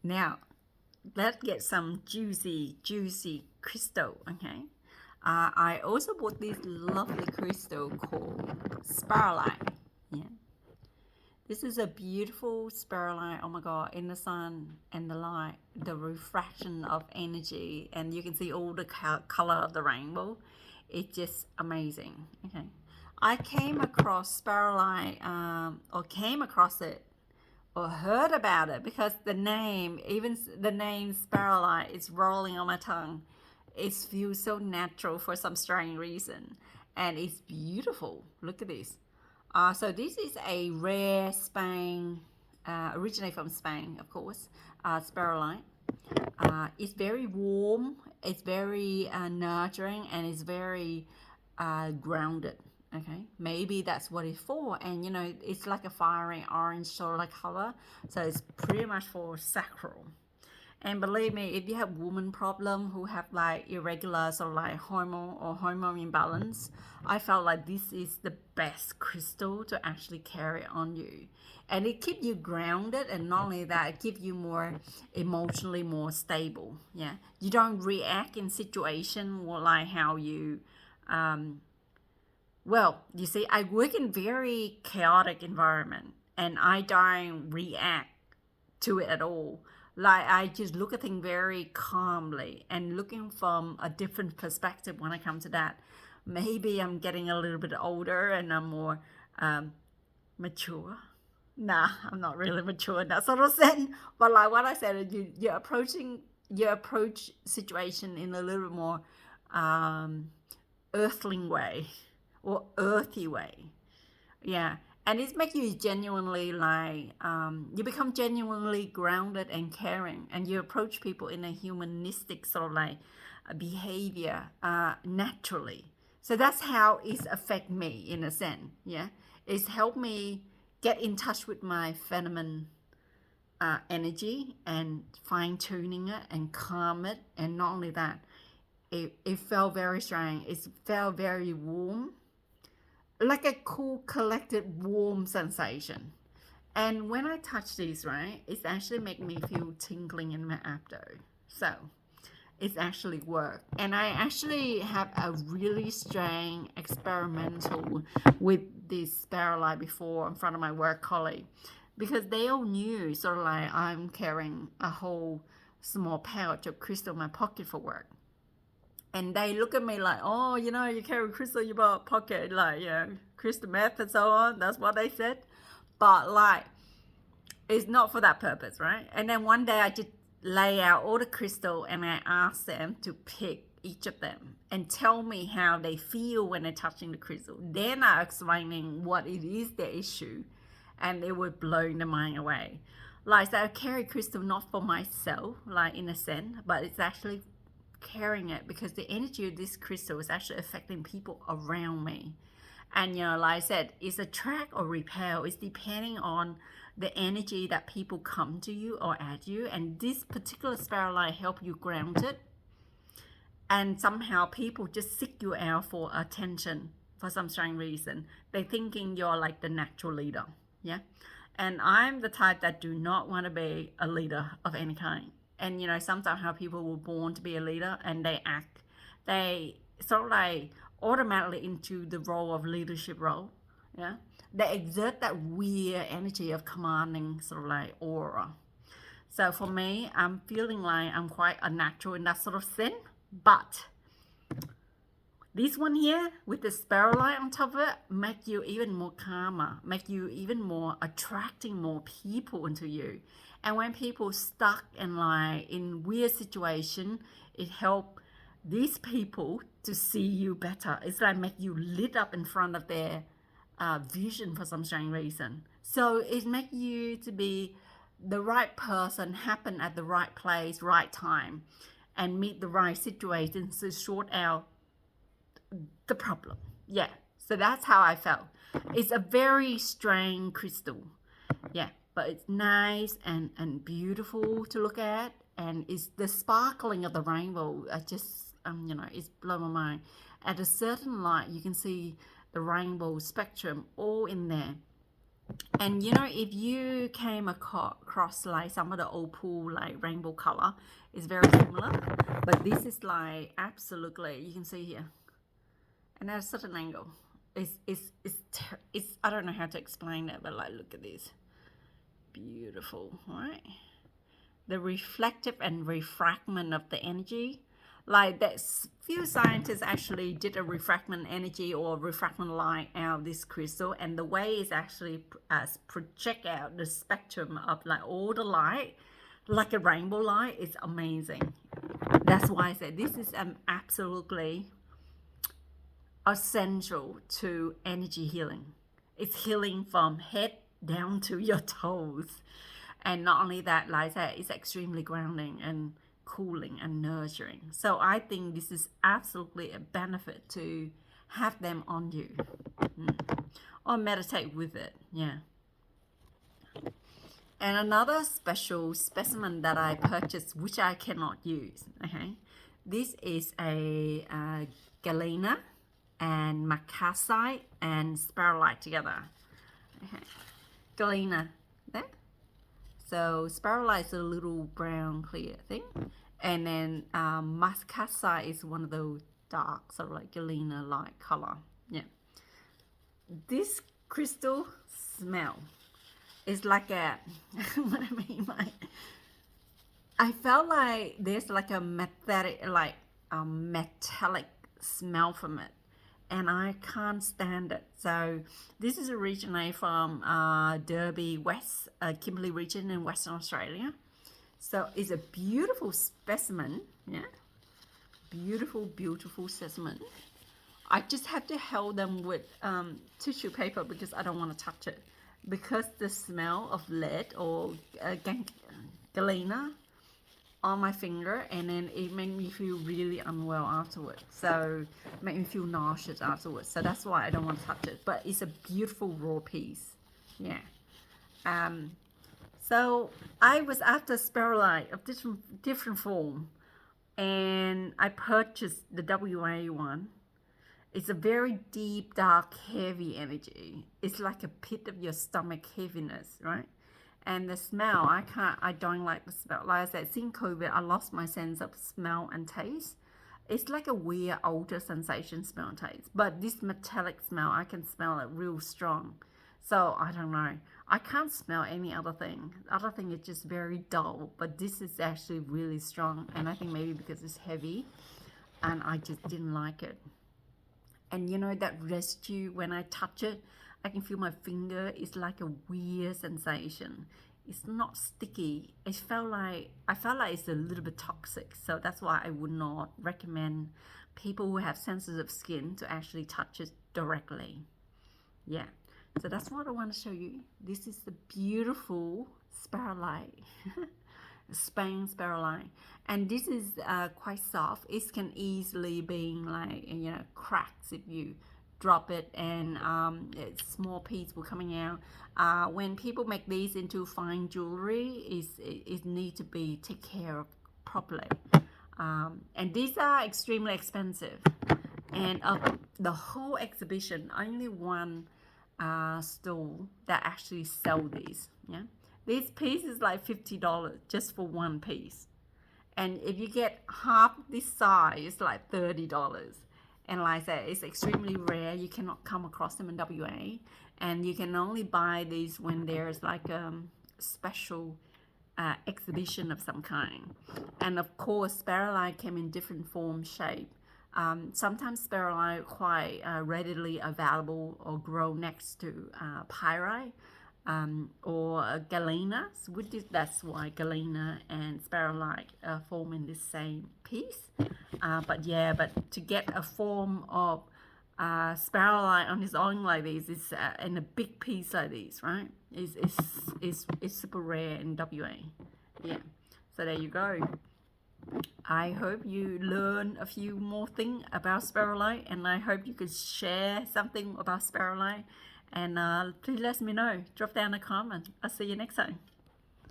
Now, let's get some juicy crystal, okay? I also bought this lovely crystal called Sphalerite. Yeah. This is a beautiful sphalerite. Oh my god, in the sun and the light, the refraction of energy, and you can see all the color of the rainbow. It's just amazing. Okay. I came across sphalerite, or came across it, or heard about it because the name, even the name sphalerite, is rolling on my tongue. It feels so natural for some strange reason, and it's beautiful. Look at this. So this is a rare Spain, originally from Spain, of course, sphalerite. It's very warm, it's very nurturing, and it's very grounded. Okay, maybe that's what it's for. And you know, it's like a fiery orange sort of color, so it's pretty much for sacral. And believe me, if you have woman problem who have like irregular sort of like hormone imbalance, I felt like this is the best crystal to actually carry on you. And it keeps you grounded, and not only that, it gives you more emotionally more stable. Yeah. You don't react in situation or like how you well, you see, I work in very chaotic environment and I don't react to it at all. Like I just look at things very calmly and looking from a different perspective when I come to that. Maybe I'm getting a little bit older and I'm more mature. Nah, I'm not really mature in that sort of sense. But like what I said, you approach situation in a little bit more earthling way or earthy way. Yeah. And it makes you genuinely like, you become genuinely grounded and caring, and you approach people in a humanistic sort of like behavior naturally. So that's how it's affect me in a sense. Yeah. It's helped me get in touch with my feminine energy and fine tuning it and calm it. And not only that, it felt very strange. It felt very warm, like a cool, collected, warm sensation. And when I touch these, right, it's actually make me feel tingling in my abdo. So it's actually work. And I actually have a really strange experimental with this sphalerite before in front of my work colleague, because they all knew sort of like I'm carrying a whole small pouch of crystal in my pocket for work. And they look at me like, oh, you know, you carry crystal in your pocket, like, you know, crystal meth and so on. That's what they said. But like, it's not for that purpose, right? And then one day I just lay out all the crystal and I asked them to pick each of them and tell me how they feel when they're touching the crystal. Then I explaining what it is their issue, and it would blow the mind away. Like, so I carry crystal not for myself, like in a sense, but it's actually carrying it because the energy of this crystal is actually affecting people around me. And you know, like I said, it's attract or repel. It's depending on the energy that people come to you or at you. And this particular sphalerite help you ground it. And somehow people just seek you out for attention for some strange reason. They're thinking you're like the natural leader. Yeah. And I'm the type that do not want to be a leader of any kind. And you know, sometimes how people were born to be a leader and they sort of like automatically into the role of leadership role. Yeah. They exert that weird energy of commanding sort of like aura. So for me, I'm feeling like I'm quite a natural in that sort of sense. But this one here with the sphalerite on top of it make you even more calmer, make you even more attracting more people into you. And when people stuck and like in weird situation, it help these people to see you better. It's like make you lit up in front of their vision for some strange reason. So it make you to be the right person, happen at the right place, right time, and meet the right situation to sort out the problem. Yeah. So that's how I felt. It's a very strange crystal. Yeah. But it's nice and beautiful to look at. And it's the sparkling of the rainbow. I just, you know, it's blown my mind. At a certain light, you can see the rainbow spectrum all in there. And you know, if you came across like some of the opal like rainbow color, it's very similar, but this is like absolutely, you can see here, and at a certain angle, it's I don't know how to explain it, but like look at this, beautiful, right? The reflective and refractment of the energy. Like that few scientists actually did a refractment energy or refractment light out of this crystal, and the way it's actually project out the spectrum of like all the light, like a rainbow light, is amazing. That's why I said this is absolutely essential to energy healing. It's healing from head down to your toes. And not only that, like I said, it's extremely grounding and cooling and nurturing. So I think this is absolutely a benefit to have them on you. Or meditate with it. Yeah. And another special specimen that I purchased, which I cannot use. Okay. This is a galena and macasite and sphalerite together. Okay. Galena. There. So sphalerite is a little brown clear thing, and then macasite is one of those dark, sort of like galena light color. Yeah. This crystal smell is like a what I mean by, I felt like there's like a metallic smell from it, and I can't stand it. So this is originated from Derby West, Kimberley region in Western Australia. So it's a beautiful specimen, yeah, beautiful specimen. I just have to hold them with tissue paper because I don't want to touch it, because the smell of lead or galena on my finger, and then it made me feel really unwell afterwards. So it made me feel nauseous afterwards. So that's why I don't want to touch it. But it's a beautiful raw piece. Yeah. So I was after sphalerite of different form, and I purchased the WA one. It's a very deep, dark, heavy energy. It's like a pit of your stomach heaviness, right? And the smell, I don't like the smell. Like I said, since COVID, I lost my sense of smell and taste. It's like a weird, older sensation, smell and taste. But this metallic smell, I can smell it real strong. So I don't know. I can't smell any other thing. Other thing is just very dull. But this is actually really strong. And I think maybe because it's heavy, and I just didn't like it. And you know that residue, when I touch it, I can feel my finger. It's like a weird sensation. It's not sticky. I felt like it's a little bit toxic. So that's why I would not recommend people who have sensitive skin to actually touch it directly. Yeah. So that's what I want to show you. This is the beautiful sphalerite. Spain sphalerite, and this is quite soft. It can easily be like, you know, cracks if you drop it, and small pieces will coming out. When people make these into fine jewelry, it need to be taken care of properly, and these are extremely expensive. And of the whole exhibition, only one store that actually sell these. Yeah. This piece is like $50 just for one piece. And if you get half this size, it's like $30. And like I said, it's extremely rare. You cannot come across them in WA. And you can only buy these when there's like a special exhibition of some kind. And of course, sphalerite came in different form, shape. Sometimes sphalerite quite readily available or grow next to pyrite. Or galena. So that's why galena and sphalerite form in the same piece. But to get a form of sphalerite on its own like this is in a big piece like this, right? Is super rare in WA. Yeah. So there you go. I hope you learn a few more things about sphalerite, and I hope you could share something about sphalerite. And please let me know. Drop down a comment. I'll see you next time.